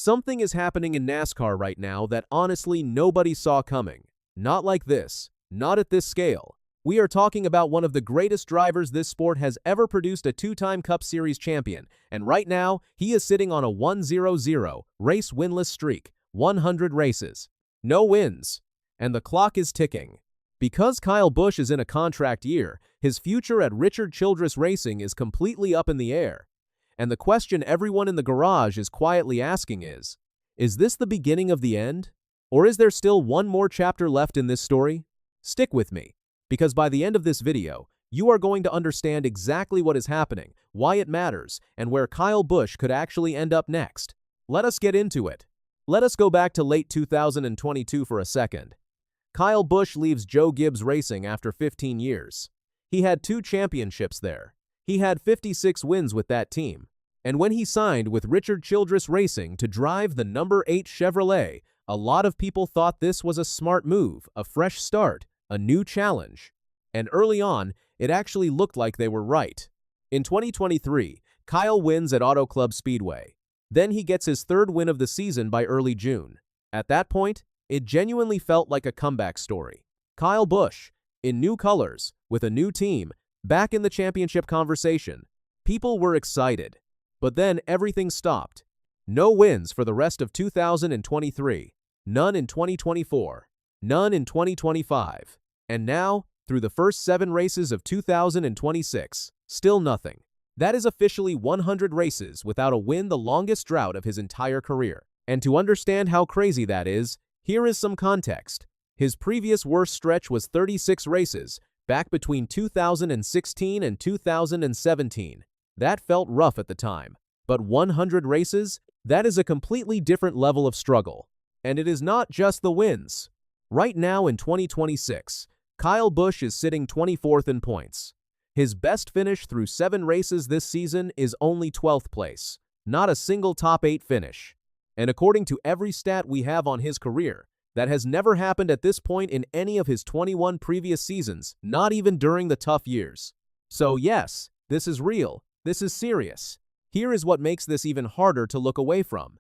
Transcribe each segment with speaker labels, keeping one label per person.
Speaker 1: Something is happening in NASCAR right now that honestly nobody saw coming. Not like this. Not at this scale. We are talking about one of the greatest drivers this sport has ever produced, a two-time Cup Series champion, and right now, he is sitting on a 100 race winless streak, 100 races. No wins. And the clock is ticking. Because Kyle Busch is in a contract year, his future at Richard Childress Racing is completely up in the air. And the question everyone in the garage is quietly asking is this the beginning of the end? Or is there still one more chapter left in this story? Stick with me, because by the end of this video, you are going to understand exactly what is happening, why it matters, and where Kyle Busch could actually end up next. Let us get into it. Let us go back to late 2022 for a second. Kyle Busch leaves Joe Gibbs Racing after 15 years. He had 2 championships there. He had 56 wins with that team. And when he signed with Richard Childress Racing to drive the number 8 Chevrolet, a lot of people thought this was a smart move, a fresh start, a new challenge. And early on, it actually looked like they were right. In 2023, Kyle wins at Auto Club Speedway. Then he gets his 3rd win of the season by early June. At that point, it genuinely felt like a comeback story. Kyle Busch, in new colors, with a new team, back in the championship conversation. People were excited. But then everything stopped. No wins for the rest of 2023. None in 2024. None in 2025. And now, through the first 7 races of 2026, still nothing. That is officially 100 races without a win, the longest drought of his entire career. And to understand how crazy that is, here is some context. His previous worst stretch was 36 races, back between 2016 and 2017. That felt rough at the time. But 100 races? That is a completely different level of struggle. And it is not just the wins. Right now in 2026, Kyle Busch is sitting 24th in points. His best finish through 7 races this season is only 12th place. Not a single top 8 finish. And according to every stat we have on his career, that has never happened at this point in any of his 21 previous seasons, not even during the tough years. So yes, this is real. This is serious. Here is what makes this even harder to look away from.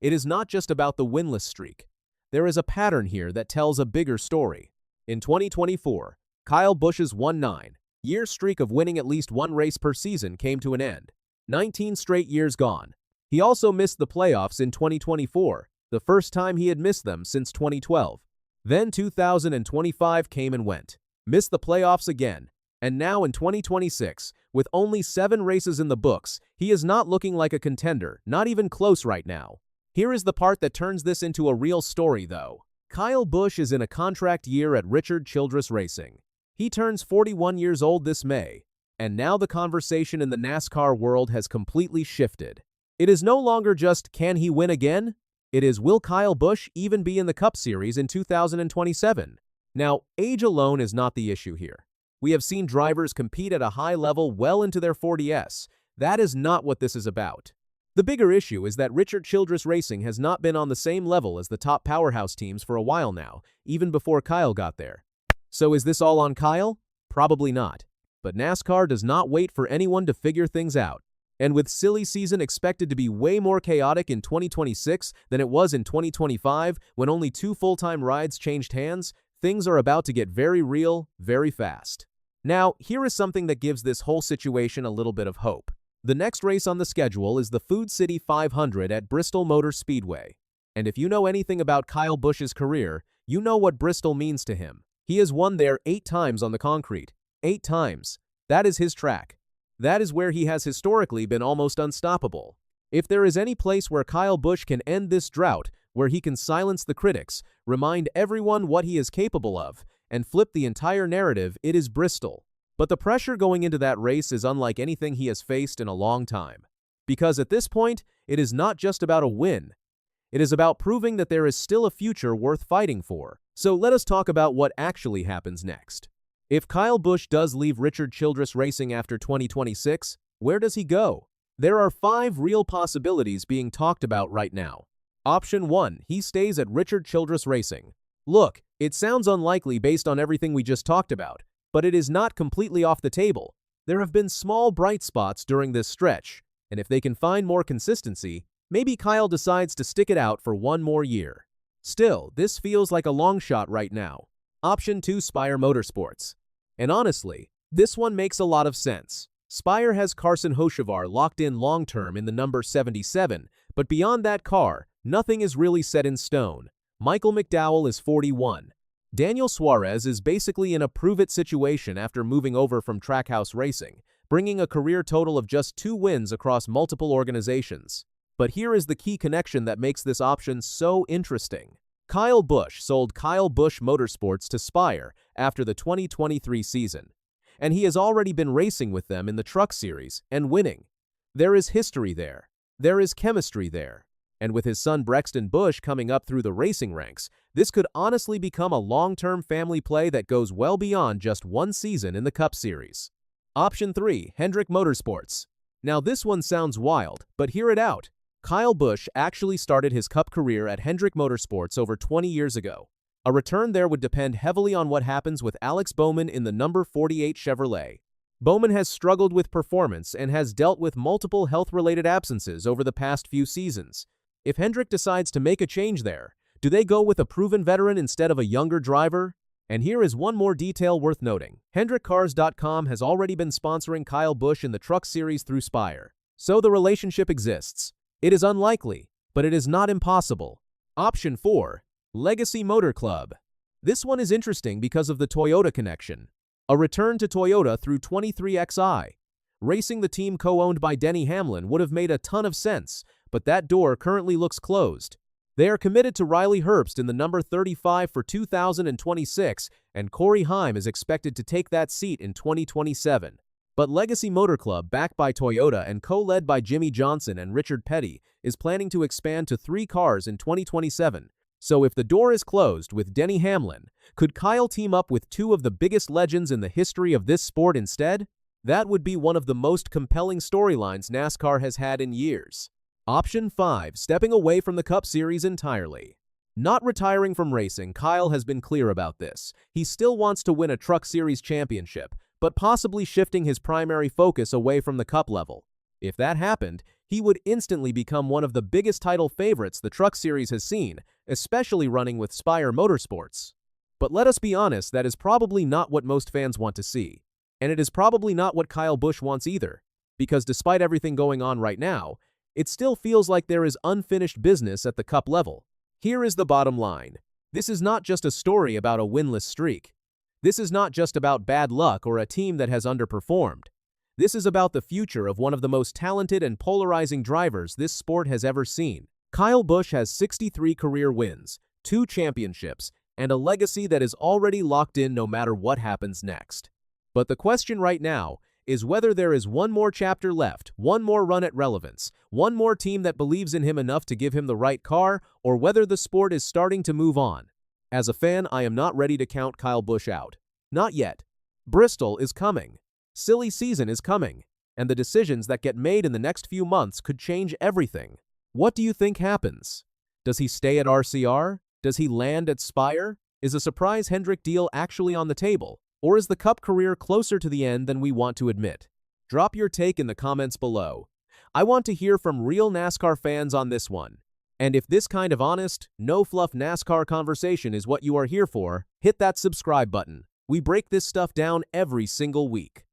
Speaker 1: It is not just about the winless streak. There is a pattern here that tells a bigger story. In 2024, Kyle Busch's 19-year streak of winning at least 1 race per season came to an end. 19 straight years gone. He also missed the playoffs in 2024, the first time he had missed them since 2012. Then 2025 came and went. Missed the playoffs again. And now in 2026, with only 7 races in the books, he is not looking like a contender, not even close right now. Here is the part that turns this into a real story, though. Kyle Busch is in a contract year at Richard Childress Racing. He turns 41 years old this May, and now the conversation in the NASCAR world has completely shifted. It is no longer just, can he win again? It is, will Kyle Busch even be in the Cup Series in 2027? Now, age alone is not the issue here. We have seen drivers compete at a high level well into their 40s. That is not what this is about. The bigger issue is that Richard Childress Racing has not been on the same level as the top powerhouse teams for a while now, even before Kyle got there. So is this all on Kyle? Probably not. But NASCAR does not wait for anyone to figure things out. And with silly season expected to be way more chaotic in 2026 than it was in 2025, when only 2 full-time rides changed hands, things are about to get very real, very fast. Now, here is something that gives this whole situation a little bit of hope. The next race on the schedule is the Food City 500 at Bristol Motor Speedway. And if you know anything about Kyle Busch's career, you know what Bristol means to him. He has won there 8 times on the concrete. 8 times. That is his track. That is where he has historically been almost unstoppable. If there is any place where Kyle Busch can end this drought, where he can silence the critics, remind everyone what he is capable of, and flip the entire narrative, it is Bristol. But the pressure going into that race is unlike anything he has faced in a long time. Because at this point, it is not just about a win. It is about proving that there is still a future worth fighting for. So let us talk about what actually happens next. If Kyle Busch does leave Richard Childress Racing after 2026, where does he go? There are 5 real possibilities being talked about right now. Option 1, he stays at Richard Childress Racing. Look, it sounds unlikely based on everything we just talked about, but it is not completely off the table. There have been small bright spots during this stretch, and if they can find more consistency, Maybe Kyle decides to stick it out for one more year. Still, this feels like a long shot right now. Option 2, Spire Motorsports. And honestly, this one makes a lot of sense. Spire has Carson Hocevar locked in long-term in the number 77, but beyond that car, nothing is really set in stone. Michael McDowell is 41. Daniel Suarez is basically in a prove-it situation after moving over from Trackhouse Racing, bringing a career total of just 2 wins across multiple organizations. But here is the key connection that makes this option so interesting. Kyle Busch sold Kyle Busch Motorsports to Spire after the 2023 season, and he has already been racing with them in the Truck Series and winning. There is history there. There is chemistry there. And with his son Brexton Busch coming up through the racing ranks, this could honestly become a long-term family play that goes well beyond just one season in the Cup Series. Option 3, Hendrick Motorsports. Now this one sounds wild, but hear it out. Kyle Busch actually started his Cup career at Hendrick Motorsports over 20 years ago. A return there would depend heavily on what happens with Alex Bowman in the number 48 Chevrolet. Bowman has struggled with performance and has dealt with multiple health-related absences over the past few seasons. If Hendrick decides to make a change there, do they go with a proven veteran instead of a younger driver? And here is one more detail worth noting. HendrickCars.com has already been sponsoring Kyle Busch in the Truck Series through Spire. So the relationship exists. It is unlikely, but it is not impossible. Option 4, Legacy Motor Club. This one is interesting because of the Toyota connection. A return to Toyota through 23XI. Racing the team co-owned by Denny Hamlin would have made a ton of sense, but that door currently looks closed. They are committed to Riley Herbst in the number 35 for 2026, and Corey Heim is expected to take that seat in 2027. But Legacy Motor Club, backed by Toyota and co-led by Jimmy Johnson and Richard Petty, is planning to expand to 3 cars in 2027. So if the door is closed with Denny Hamlin, could Kyle team up with 2 of the biggest legends in the history of this sport instead? That would be one of the most compelling storylines NASCAR has had in years. Option 5, stepping away from the Cup Series entirely. Not retiring from racing, Kyle has been clear about this. He still wants to win a Truck Series championship, but possibly shifting his primary focus away from the Cup level. If that happened, he would instantly become one of the biggest title favorites the Truck Series has seen, especially running with Spire Motorsports. But let us be honest, that is probably not what most fans want to see. And it is probably not what Kyle Busch wants either, because despite everything going on right now, it still feels like there is unfinished business at the Cup level. Here is the bottom line. This is not just a story about a winless streak. This is not just about bad luck or a team that has underperformed. This is about the future of one of the most talented and polarizing drivers this sport has ever seen. Kyle Busch has 63 career wins, 2 championships, and a legacy that is already locked in no matter what happens next. But the question right now is whether there is one more chapter left, one more run at relevance, one more team that believes in him enough to give him the right car, or whether the sport is starting to move on. As a fan, I am not ready to count Kyle Busch out. Not yet. Bristol is coming. Silly season is coming. And the decisions that get made in the next few months could change everything. What do you think happens? Does he stay at RCR? Does he land at Spire? Is a surprise Hendrick deal actually on the table? Or is the Cup career closer to the end than we want to admit? Drop your take in the comments below. I want to hear from real NASCAR fans on this one. And if this kind of honest, no-fluff NASCAR conversation is what you are here for, hit that subscribe button. We break this stuff down every single week.